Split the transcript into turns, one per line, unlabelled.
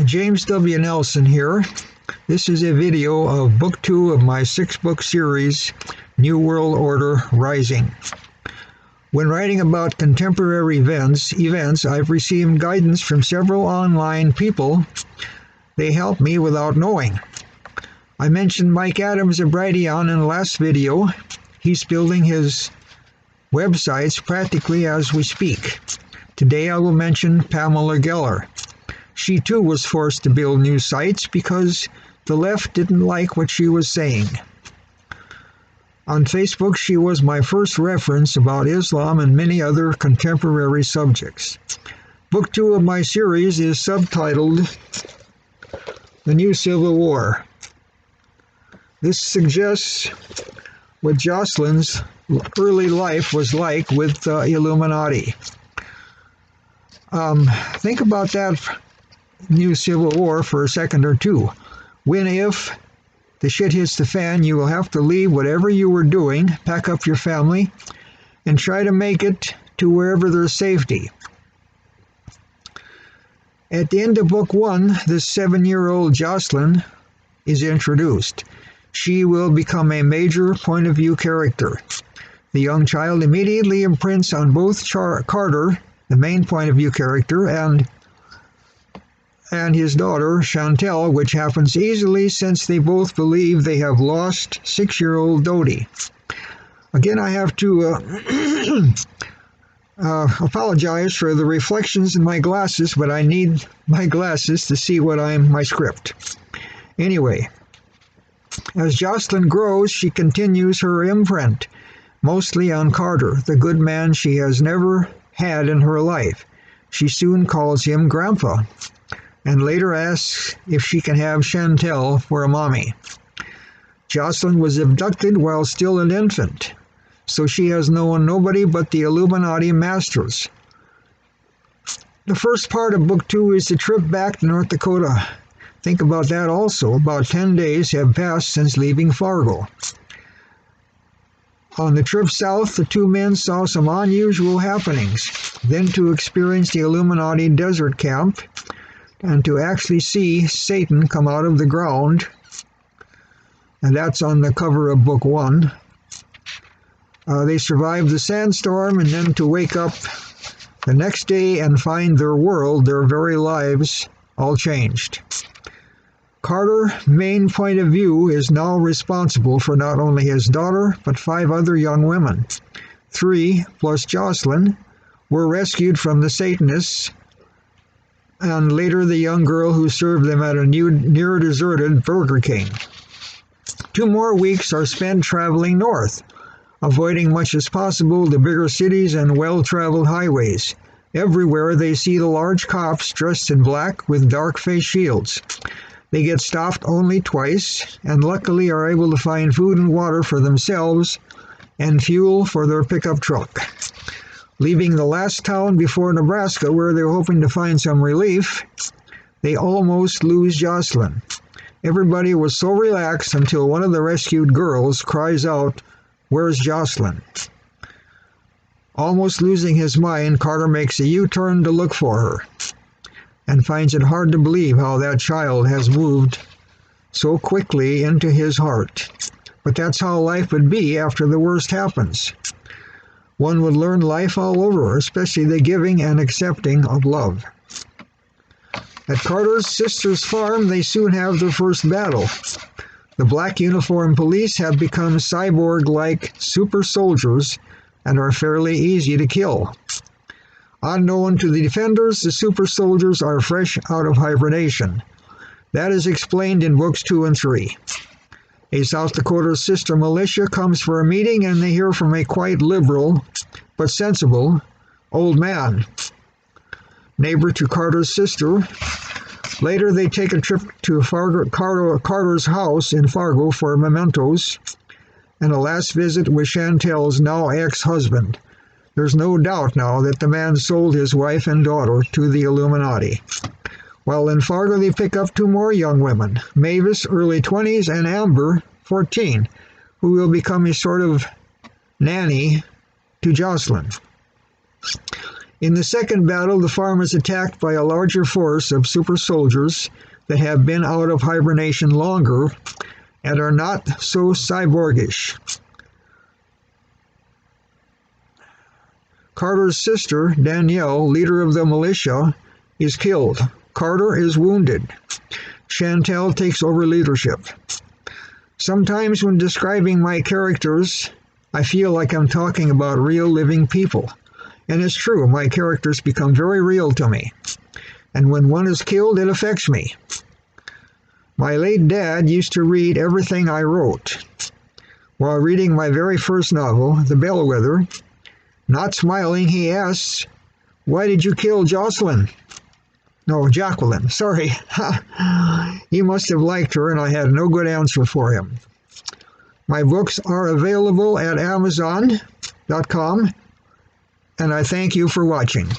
James W. Nelson here. This is a video of Book 2 of my 6-book series, New World Order Rising. When writing about contemporary events, I've received guidance from several online people. They help me without knowing. I mentioned Mike Adams of Brighteon in the last video. He's building his websites practically as we speak. Today I will mention Pamela Geller. She too was forced to build new sites because the left didn't like what she was saying. On Facebook, she was my first reference about Islam and many other contemporary subjects. Book 2 of my series is subtitled The New Civil War. This suggests what Jocelyn's early life was like with the Illuminati. Think about that new civil war for a second or two. When, if the shit hits the fan, you will have to leave whatever you were doing, pack up your family, and try to make it to wherever there's safety. At the end of Book 1, this 7-year-old Jocelyn is introduced. She will become a major point-of-view character. The young child immediately imprints on both Carter, the main point-of-view character, and his daughter, Chantal, which happens easily since they both believe they have lost 6-year-old Dodie. Again, I have to apologize for the reflections in my glasses, but I need my glasses to see my script. Anyway, as Jocelyn grows, she continues her imprint, mostly on Carter, the good man she has never had in her life. She soon calls him Grandpa, and later asks if she can have Chantal for a mommy. Jocelyn was abducted while still an infant, so she has known nobody but the Illuminati masters. The first part of Book 2 is the trip back to North Dakota. Think about that also. About 10 days have passed since leaving Fargo. On the trip south, the two men saw some unusual happenings. Then to experience the Illuminati desert camp, and to actually see Satan come out of the ground, and that's on the cover of Book 1. They survived the sandstorm, and then to wake up the next day and find their world, their very lives, all changed. Carter, main point of view, is now responsible for not only his daughter, but 5 other young women. 3, plus Jocelyn, were rescued from the Satanists, and later the young girl who served them at a near-deserted Burger King. 2 more weeks are spent traveling north, avoiding much as possible the bigger cities and well-traveled highways. Everywhere they see the large cops dressed in black with dark face shields. They get stopped only twice, and luckily are able to find food and water for themselves and fuel for their pickup truck. Leaving the last town before Nebraska, where they're hoping to find some relief, they almost lose Jocelyn. Everybody was so relaxed until one of the rescued girls cries out, "Where's Jocelyn?" Almost losing his mind, Carter makes a U-turn to look for her, and finds it hard to believe how that child has moved so quickly into his heart. But that's how life would be after the worst happens. One would learn life all over, especially the giving and accepting of love. At Carter's sister's farm, they soon have their first battle. The black uniformed police have become cyborg-like super soldiers and are fairly easy to kill. Unknown to the defenders, the super soldiers are fresh out of hibernation. That is explained in Books 2 and 3. A South Dakota sister militia comes for a meeting, and they hear from a quite liberal but sensible old man, neighbor to Carter's sister. Later they take a trip to Carter's house in Fargo for mementos and a last visit with Chantal's now ex-husband. There's no doubt now that the man sold his wife and daughter to the Illuminati. While in Fargo, they pick up 2 more young women, Mavis, early 20s, and Amber, 14, who will become a sort of nanny to Jocelyn. In the second battle, the farm is attacked by a larger force of super soldiers that have been out of hibernation longer and are not so cyborgish. Carter's sister, Danielle, leader of the militia, is killed. Carter is wounded. Chantal takes over leadership. Sometimes when describing my characters, I feel like I'm talking about real living people. And it's true, my characters become very real to me. And when one is killed, it affects me. My late dad used to read everything I wrote. While reading my very first novel, The Bellwether, not smiling, he asks, "Why did you kill Jocelyn?" No, Jacqueline, sorry. He must have liked her and I had no good answer for him. My books are available at Amazon.com, and I thank you for watching.